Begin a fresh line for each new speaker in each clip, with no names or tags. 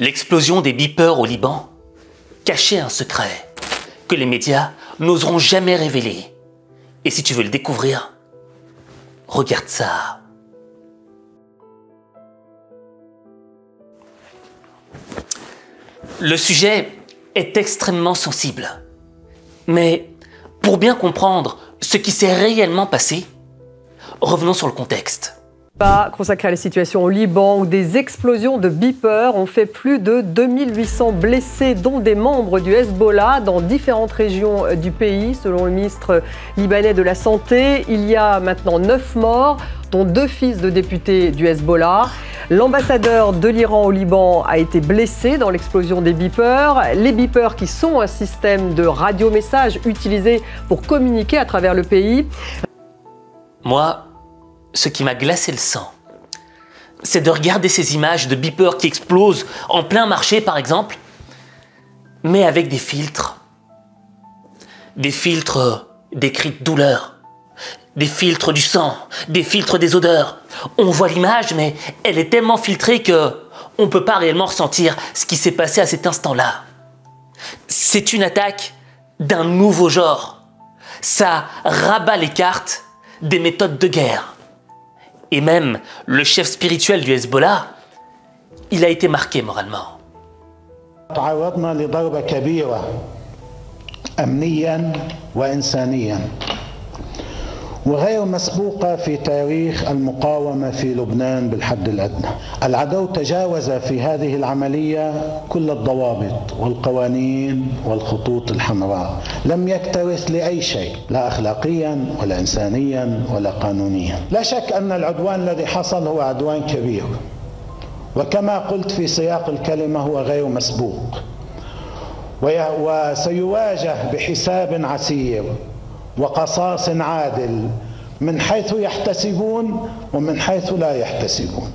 L'explosion des beepers au Liban cachait un secret que les médias n'oseront jamais révéler. Et si tu veux le découvrir, regarde ça. Le sujet est extrêmement sensible. Mais pour bien comprendre ce qui s'est réellement passé, revenons sur le contexte.
Consacré à la situation au Liban où des explosions de beepers ont fait plus de 2800 blessés, dont des membres du Hezbollah dans différentes régions du pays. Selon le ministre libanais de la Santé, il y a maintenant 9 morts, dont 2 fils de députés du Hezbollah. L'ambassadeur de l'Iran au Liban a été blessé dans l'explosion des beepers. Les beepers qui sont un système de radiomessage utilisé pour communiquer à travers le pays.
Moi, ce qui m'a glacé le sang, c'est de regarder ces images de beepers qui explosent en plein marché, par exemple, mais avec des filtres. Des filtres des cris de douleur, des filtres du sang, des filtres des odeurs. On voit l'image, mais elle est tellement filtrée que on ne peut pas réellement ressentir ce qui s'est passé à cet instant-là. C'est une attaque d'un nouveau genre. Ça rabat les cartes des méthodes de guerre. Et même le chef spirituel du Hezbollah, il a été marqué moralement.
تعرضنا لضربة كبيرة أمنيا وإنسانيا وغير مسبوقة في تاريخ المقاومة في لبنان بالحد الأدنى. العدو تجاوز في هذه العملية كل الضوابط والقوانين والخطوط الحمراء. لم يكترث لأي شيء لا أخلاقيا ولا إنسانيا ولا قانونيا. لا شك أن العدوان الذي حصل هو عدوان كبير. وكما قلت في سياق الكلمة هو غير مسبوق. وسيواجه بحساب عسير وقصاص عادل من حيث يحتسبون ومن حيث لا يحتسبون.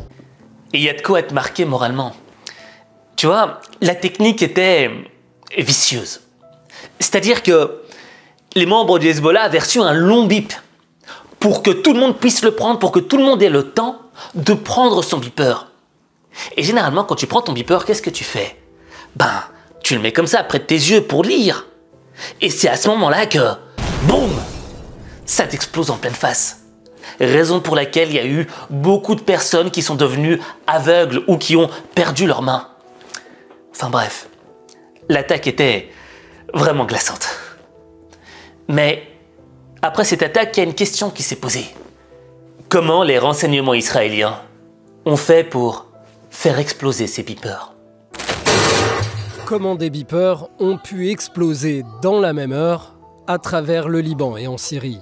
Et il y a de quoi être marqué moralement. Tu vois, la technique était vicieuse. C'est-à-dire que les membres du Hezbollah avaient reçu un long bip pour que tout le monde puisse le prendre, pour que tout le monde ait le temps de prendre son beeper. Et généralement, quand tu prends ton beeper, qu'est-ce que tu fais? Ben, tu le mets comme ça près de tes yeux pour lire. Et c'est à ce moment-là que, boum, ça t'explose en pleine face. Raison pour laquelle il y a eu beaucoup de personnes qui sont devenues aveugles ou qui ont perdu leurs mains. Enfin bref, l'attaque était vraiment glaçante. Mais après cette attaque, il y a une question qui s'est posée. Comment les renseignements israéliens ont fait pour faire exploser ces beepers?
Comment des beepers ont pu exploser dans la même heure à travers le Liban et en Syrie?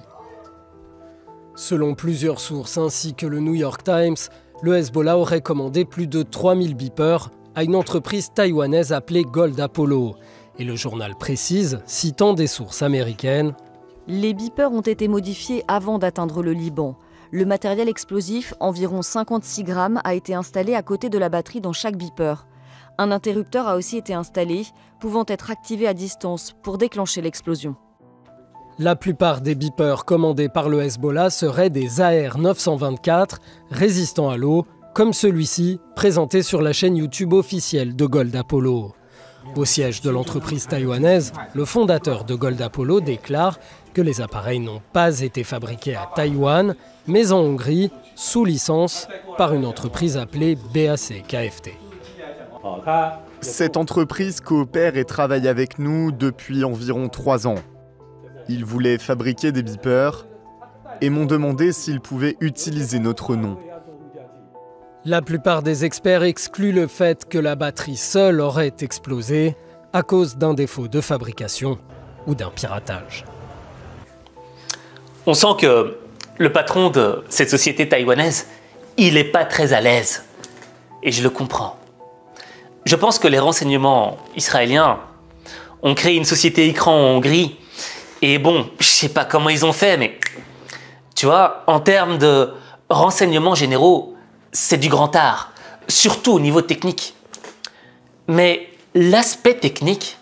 Selon plusieurs sources ainsi que le New York Times, le Hezbollah aurait commandé plus de 3000 beepers à une entreprise taïwanaise appelée Gold Apollo. Et le journal précise, citant des sources américaines,
« Les beepers ont été modifiés avant d'atteindre le Liban. Le matériel explosif, environ 56 grammes, a été installé à côté de la batterie dans chaque beeper. Un interrupteur a aussi été installé, pouvant être activé à distance pour déclencher l'explosion. »
La plupart des beepers commandés par le Hezbollah seraient des AR-924 résistants à l'eau, comme celui-ci présenté sur la chaîne YouTube officielle de Gold Apollo. Au siège de l'entreprise taïwanaise, le fondateur de Gold Apollo déclare que les appareils n'ont pas été fabriqués à Taïwan, mais en Hongrie, sous licence, par une entreprise appelée BAC KFT.
Cette entreprise coopère et travaille avec nous depuis environ 3 ans. Ils voulaient fabriquer des beepers et m'ont demandé s'ils pouvaient utiliser notre nom.
La plupart des experts excluent le fait que la batterie seule aurait explosé à cause d'un défaut de fabrication ou d'un piratage.
On sent que le patron de cette société taïwanaise, il n'est pas très à l'aise. Et je le comprends. Je pense que les renseignements israéliens ont créé une société écran en Hongrie. Et bon, je sais pas comment ils ont fait, mais tu vois, en termes de renseignements généraux, c'est du grand art, surtout au niveau technique. Mais l'aspect technique,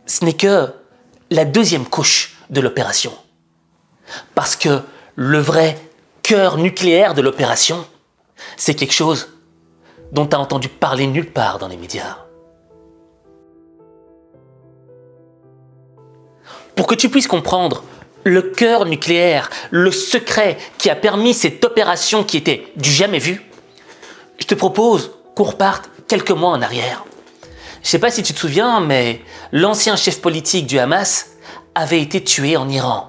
ce n'est que la deuxième couche de l'opération. Parce que le vrai cœur nucléaire de l'opération, c'est quelque chose dont tu as entendu parler nulle part dans les médias. pour que tu puisses comprendre le cœur nucléaire, le secret qui a permis cette opération qui était du jamais vu, je te propose qu'on reparte quelques mois en arrière. Je ne sais pas si tu te souviens, mais l'ancien chef politique du Hamas avait été tué en Iran.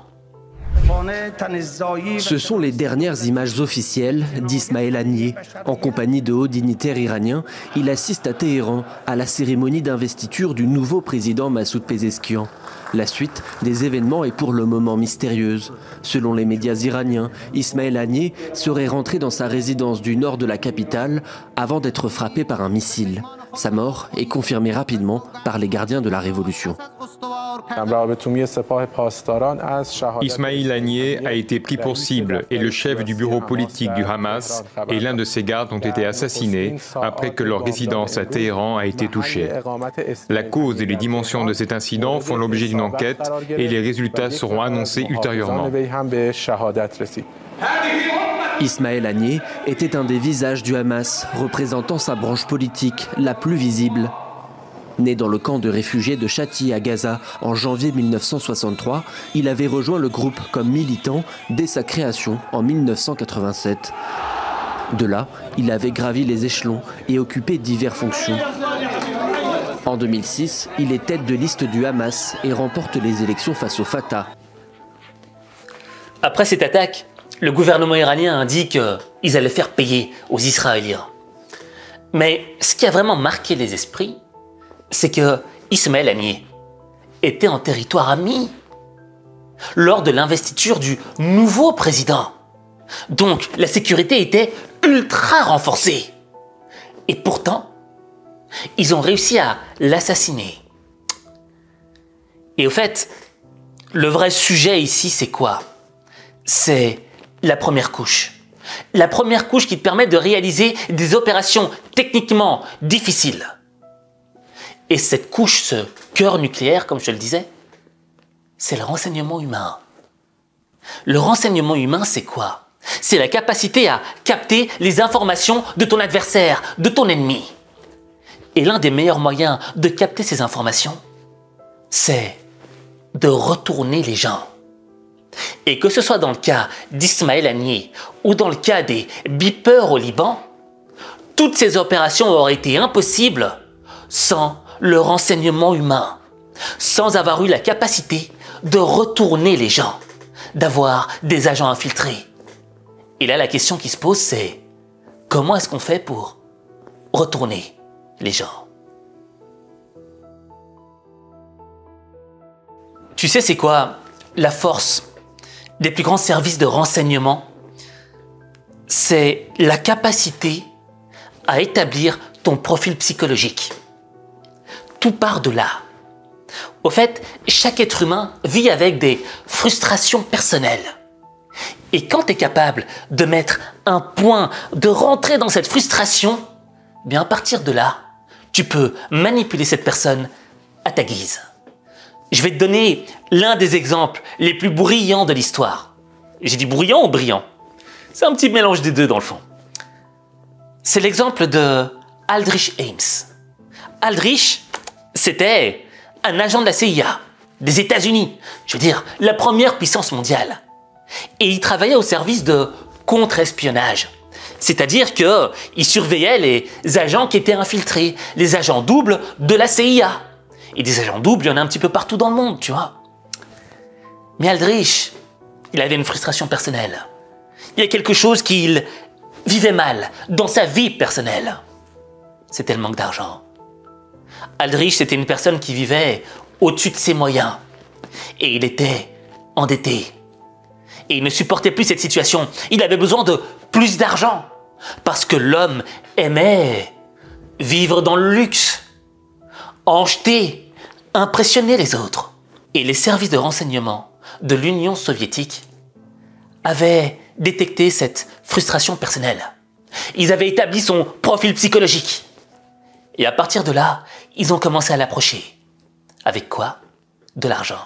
Ce sont les dernières images officielles d'Ismaël Haniyeh. En compagnie de hauts dignitaires iraniens, il assiste à Téhéran à la cérémonie d'investiture du nouveau président Massoud Pezeshkian. La suite des événements est pour le moment mystérieuse. Selon les médias iraniens, Ismaël Haniyeh serait rentré dans sa résidence du nord de la capitale avant d'être frappé par un missile. Sa mort est confirmée rapidement par les gardiens de la révolution.
Ismaël Haniyeh a été pris pour cible et le chef du bureau politique du Hamas et l'un de ses gardes ont été assassinés après que leur résidence à Téhéran a été touchée. La cause et les dimensions de cet incident font l'objet d'une enquête et les résultats seront annoncés ultérieurement.
Ismaël Haniyeh était un des visages du Hamas, représentant sa branche politique la plus visible. Né dans le camp de réfugiés de Chati à Gaza en janvier 1963, il avait rejoint le groupe comme militant dès sa création en 1987. De là, il avait gravi les échelons et occupé diverses fonctions. En 2006, il est tête de liste du Hamas et remporte les élections face au Fatah.
Après cette attaque, le gouvernement iranien a dit qu'ils allaient faire payer aux Israéliens. Mais ce qui a vraiment marqué les esprits, c'est que Ismaël Haniyeh était en territoire ami lors de l'investiture du nouveau président. Donc la sécurité était ultra renforcée. Et pourtant, ils ont réussi à l'assassiner. Et au fait, le vrai sujet ici, c'est quoi? C'est la première couche. La première couche qui te permet de réaliser des opérations techniquement difficiles. Et cette couche, ce cœur nucléaire, comme je te le disais, c'est le renseignement humain. Le renseignement humain, c'est quoi? C'est la capacité à capter les informations de ton adversaire, de ton ennemi. Et l'un des meilleurs moyens de capter ces informations, c'est de retourner les gens. Et que ce soit dans le cas d'Ismaël Haniyeh ou dans le cas des beepers au Liban, toutes ces opérations auraient été impossibles sans le renseignement humain, sans avoir eu la capacité de retourner les gens, d'avoir des agents infiltrés. Et là, la question qui se pose, c'est comment est-ce qu'on fait pour retourner les gens? Tu sais, c'est quoi la force des plus grands services de renseignement? C'est la capacité à établir ton profil psychologique. Tout part de là. Au fait, chaque être humain vit avec des frustrations personnelles. Et quand tu es capable de mettre un point, de rentrer dans cette frustration, bien à partir de là, tu peux manipuler cette personne à ta guise. Je vais te donner l'un des exemples les plus brillants de l'histoire. J'ai dit bruyant ou brillant? C'est un petit mélange des deux dans le fond. C'est l'exemple de Aldrich Ames. Aldrich, c'était un agent de la CIA, des États-Unis, je veux dire, la première puissance mondiale. Et il travaillait au service de contre-espionnage. C'est-à-dire qu'il surveillait les agents qui étaient infiltrés, les agents doubles de la CIA. Et des agents doubles, il y en a un petit peu partout dans le monde, tu vois. Mais Aldrich, il avait une frustration personnelle. Il y a quelque chose qu'il vivait mal dans sa vie personnelle. C'était le manque d'argent. Aldrich, c'était une personne qui vivait au-dessus de ses moyens. Et il était endetté. Et il ne supportait plus cette situation. Il avait besoin de plus d'argent. Parce que l'homme aimait vivre dans le luxe, en jeter, impressionner les autres. Et les services de renseignement de l'Union soviétique avaient détecté cette frustration personnelle. Ils avaient établi son profil psychologique. Et à partir de là, ils ont commencé à l'approcher. Avec quoi? De l'argent.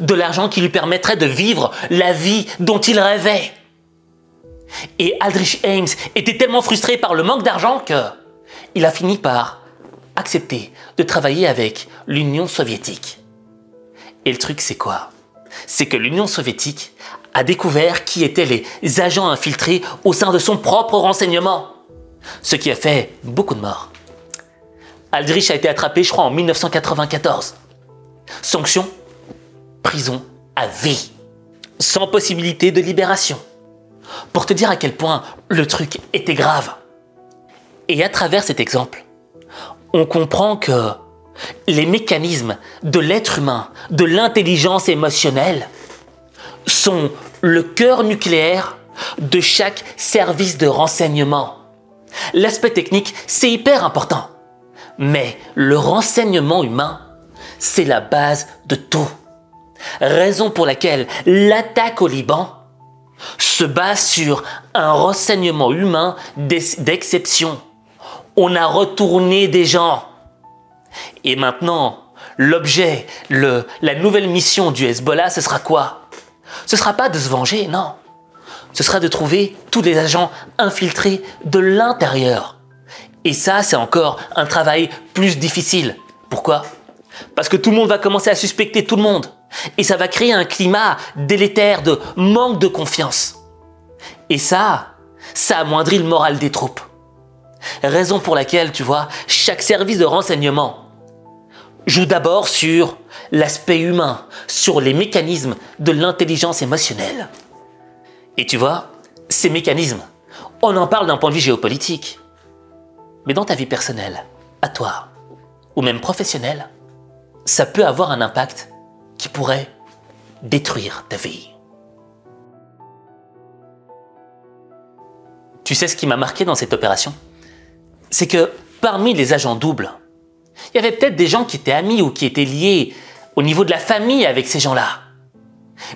De l'argent qui lui permettrait de vivre la vie dont il rêvait. Et Aldrich Ames était tellement frustré par le manque d'argent qu'il a fini par accepter de travailler avec l'Union soviétique. Et le truc, c'est quoi? C'est que l'Union soviétique a découvert qui étaient les agents infiltrés au sein de son propre renseignement. Ce qui a fait beaucoup de morts. Aldrich a été attrapé, je crois, en 1994. Sanction, prison à vie, sans possibilité de libération. Pour te dire à quel point le truc était grave. Et à travers cet exemple, on comprend que les mécanismes de l'être humain, de l'intelligence émotionnelle, sont le cœur nucléaire de chaque service de renseignement. L'aspect technique, c'est hyper important. Mais le renseignement humain, c'est la base de tout. Raison pour laquelle l'attaque au Liban se base sur un renseignement humain d'exception. On a retourné des gens. Et maintenant, l'objet, la nouvelle mission du Hezbollah, ce sera quoi? Ce ne sera pas de se venger, non. Ce sera de trouver tous les agents infiltrés de l'intérieur. Et ça, c'est encore un travail plus difficile. Pourquoi? Parce que tout le monde va commencer à suspecter tout le monde. Et ça va créer un climat délétère de manque de confiance. Et ça amoindrit le moral des troupes. Raison pour laquelle, tu vois, chaque service de renseignement joue d'abord sur l'aspect humain, sur les mécanismes de l'intelligence émotionnelle. Et tu vois, ces mécanismes, on en parle d'un point de vue géopolitique. Mais dans ta vie personnelle, à toi, ou même professionnelle, ça peut avoir un impact qui pourrait détruire ta vie. Tu sais ce qui m'a marqué dans cette opération? C'est que parmi les agents doubles, il y avait peut-être des gens qui étaient amis ou qui étaient liés au niveau de la famille avec ces gens-là,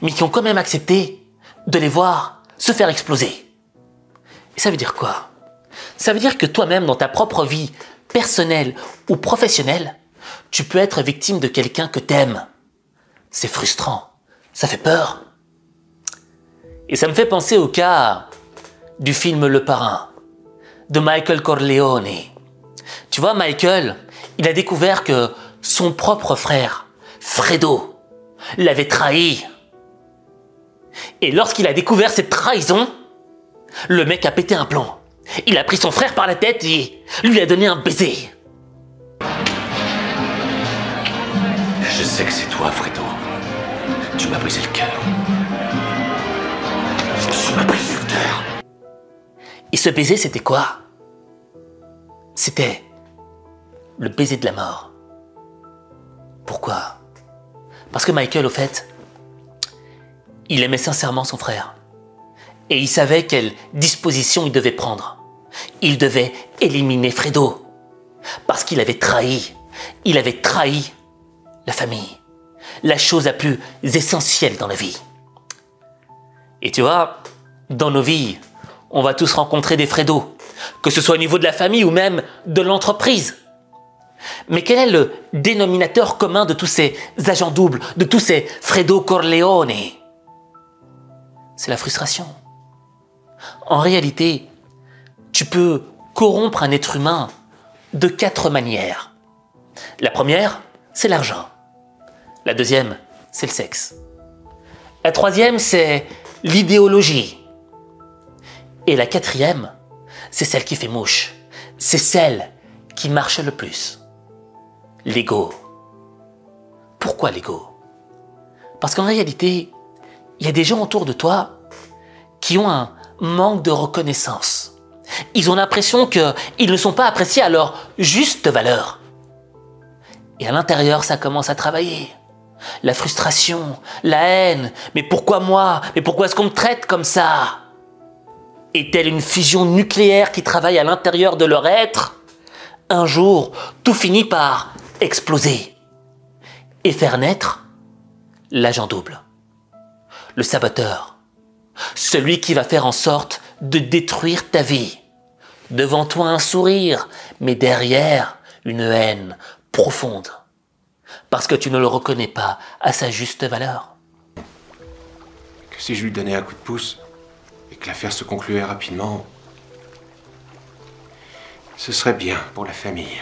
mais qui ont quand même accepté de les voir se faire exploser. Et ça veut dire quoi? Ça veut dire que toi-même, dans ta propre vie personnelle ou professionnelle, tu peux être victime de quelqu'un que t'aimes. C'est frustrant, ça fait peur. Et ça me fait penser au cas du film Le Parrain, de Michael Corleone. Tu vois, Michael, il a découvert que son propre frère, Fredo, l'avait trahi. Et lorsqu'il a découvert cette trahison, le mec a pété un plomb. Il a pris son frère par la tête et lui a donné un baiser.
Je sais que c'est toi, Fredo. Tu m'as brisé le cœur. Tu m'as brisé le cœur.
Et ce baiser, c'était quoi? C'était le baiser de la mort. Pourquoi? Parce que Michael, au fait, il aimait sincèrement son frère. Et il savait quelle disposition il devait prendre. Il devait éliminer Fredo. Parce qu'il avait trahi. Il avait trahi la famille. La chose la plus essentielle dans la vie. Et tu vois, dans nos vies, on va tous rencontrer des Fredo. Que ce soit au niveau de la famille ou même de l'entreprise. Mais quel est le dénominateur commun de tous ces agents doubles, de tous ces Fredo Corleone? C'est la frustration. En réalité, tu peux corrompre un être humain de 4 manières. La première, c'est l'argent. La deuxième, c'est le sexe. La troisième, c'est l'idéologie. Et la quatrième, c'est celle qui fait mouche. C'est celle qui marche le plus. L'ego. Pourquoi l'ego? Parce qu'en réalité, il y a des gens autour de toi qui ont un manque de reconnaissance. Ils ont l'impression qu'ils ne sont pas appréciés à leur juste valeur. Et à l'intérieur, ça commence à travailler. La frustration, la haine. Mais pourquoi moi? Mais pourquoi est-ce qu'on me traite comme ça? Est-elle une fusion nucléaire qui travaille à l'intérieur de leur être? Un jour, tout finit par exploser et faire naître l'agent double, le saboteur, celui qui va faire en sorte de détruire ta vie. Devant toi un sourire, mais derrière une haine profonde, parce que tu ne le reconnais pas à sa juste valeur.
Que si je lui donnais un coup de pouce et que l'affaire se concluait rapidement, ce serait bien pour la famille.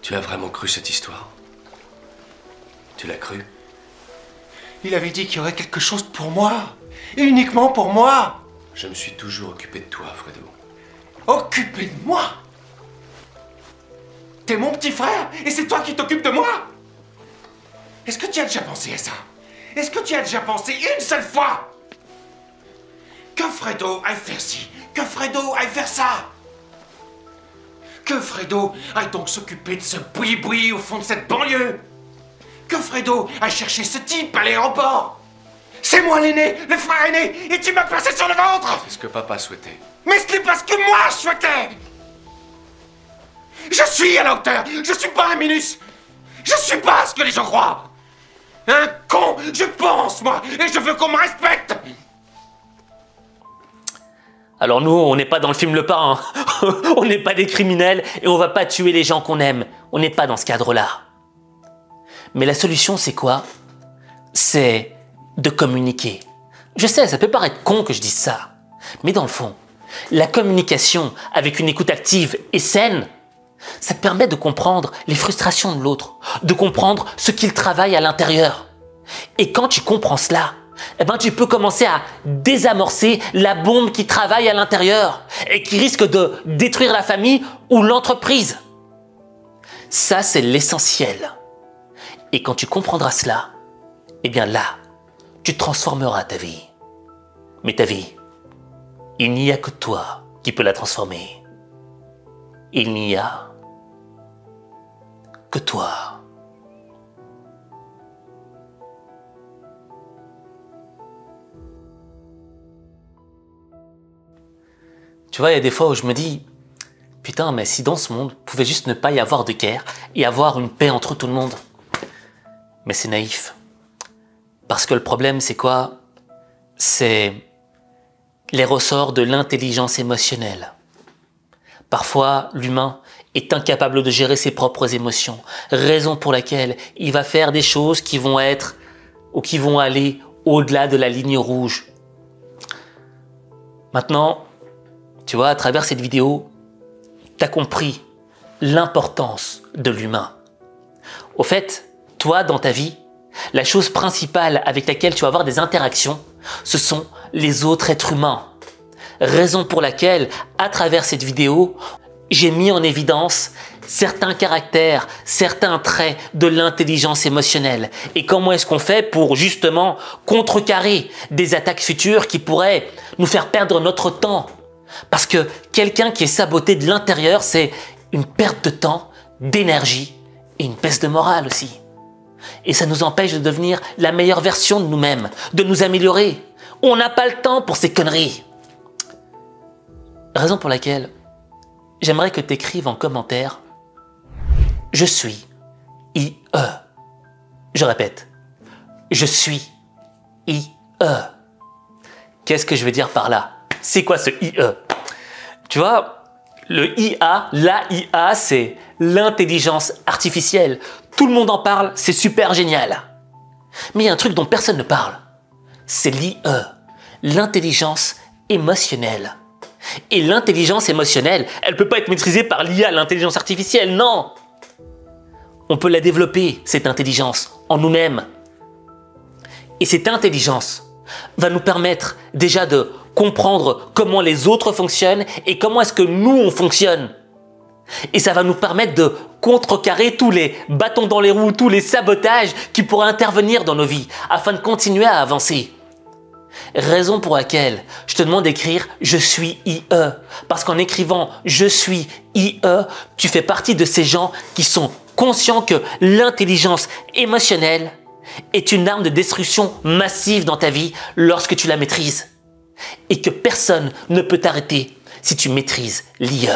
Tu as vraiment cru cette histoire?
tu l'as cru? Il avait dit qu'il y aurait quelque chose pour moi. Et uniquement pour moi. Je me suis toujours occupé de toi, Fredo. Occupé de moi? T'es mon petit frère et c'est toi qui t'occupes de moi? Est-ce que tu as déjà pensé à ça? Est-ce que tu as déjà pensé une seule fois que Fredo aille faire ci, que Fredo aille faire ça? Que Fredo aille donc s'occuper de ce boui-boui au fond de cette banlieue? Que Fredo aille chercher ce type à l'aéroport? C'est moi l'aîné, le frère aîné, et tu m'as placé sur le ventre! C'est ce que papa souhaitait. Mais ce n'est pas ce que moi je souhaitais! Je suis à la hauteur, je suis pas un minus! Je suis pas ce que les gens croient! Un con, je pense, moi, et je veux qu'on me respecte!
Alors nous, on n'est pas dans le film Le Parrain. On n'est pas des criminels et on va pas tuer les gens qu'on aime. On n'est pas dans ce cadre-là. Mais la solution, c'est quoi? C'est de communiquer. Je sais, ça peut paraître con que je dise ça. Mais dans le fond, la communication avec une écoute active et saine, ça te permet de comprendre les frustrations de l'autre, de comprendre ce qu'il travaille à l'intérieur. Et quand tu comprends cela, eh ben, tu peux commencer à désamorcer la bombe qui travaille à l'intérieur et qui risque de détruire la famille ou l'entreprise. Ça, c'est l'essentiel. Et quand tu comprendras cela, eh bien là, tu transformeras ta vie. Mais ta vie, il n'y a que toi qui peux la transformer. Il n'y a que toi. Tu vois, il y a des fois où je me dis, putain, mais si dans ce monde, pouvait juste ne pas y avoir de guerre et avoir une paix entre tout le monde. Mais c'est naïf. Parce que le problème, c'est quoi? C'est les ressorts de l'intelligence émotionnelle. Parfois, l'humain est incapable de gérer ses propres émotions, raison pour laquelle il va faire des choses qui vont être ou qui vont aller au-delà de la ligne rouge. Maintenant, tu vois, à travers cette vidéo, tu as compris l'importance de l'humain. Au fait, toi, dans ta vie, la chose principale avec laquelle tu vas avoir des interactions, ce sont les autres êtres humains. Raison pour laquelle, à travers cette vidéo, j'ai mis en évidence certains caractères, certains traits de l'intelligence émotionnelle. Et comment est-ce qu'on fait pour justement contrecarrer des attaques futures qui pourraient nous faire perdre notre temps? Parce que quelqu'un qui est saboté de l'intérieur, c'est une perte de temps, d'énergie et une baisse de morale aussi. Et ça nous empêche de devenir la meilleure version de nous-mêmes, de nous améliorer. On n'a pas le temps pour ces conneries. Raison pour laquelle j'aimerais que tu écrives en commentaire « Je suis IE ». Je répète, « Je suis IE ». Qu'est-ce que je veux dire par là? C'est quoi ce IE? Tu vois, le IA, l'AIA, c'est l'intelligence artificielle. Tout le monde en parle, c'est super génial. Mais il y a un truc dont personne ne parle. C'est l'IE, l'intelligence émotionnelle. Et l'intelligence émotionnelle, elle ne peut pas être maîtrisée par l'IA, l'intelligence artificielle, non! On peut la développer, cette intelligence, en nous-mêmes. Et cette intelligence va nous permettre déjà de comprendre comment les autres fonctionnent et comment est-ce que nous, on fonctionne. Et ça va nous permettre de contrecarrer tous les bâtons dans les roues, tous les sabotages qui pourraient intervenir dans nos vies afin de continuer à avancer. Raison pour laquelle je te demande d'écrire « Je suis IE ». Parce qu'en écrivant « Je suis IE », tu fais partie de ces gens qui sont conscients que l'intelligence émotionnelle est une arme de destruction massive dans ta vie lorsque tu la maîtrises. Et que personne ne peut t'arrêter si tu maîtrises l'IE.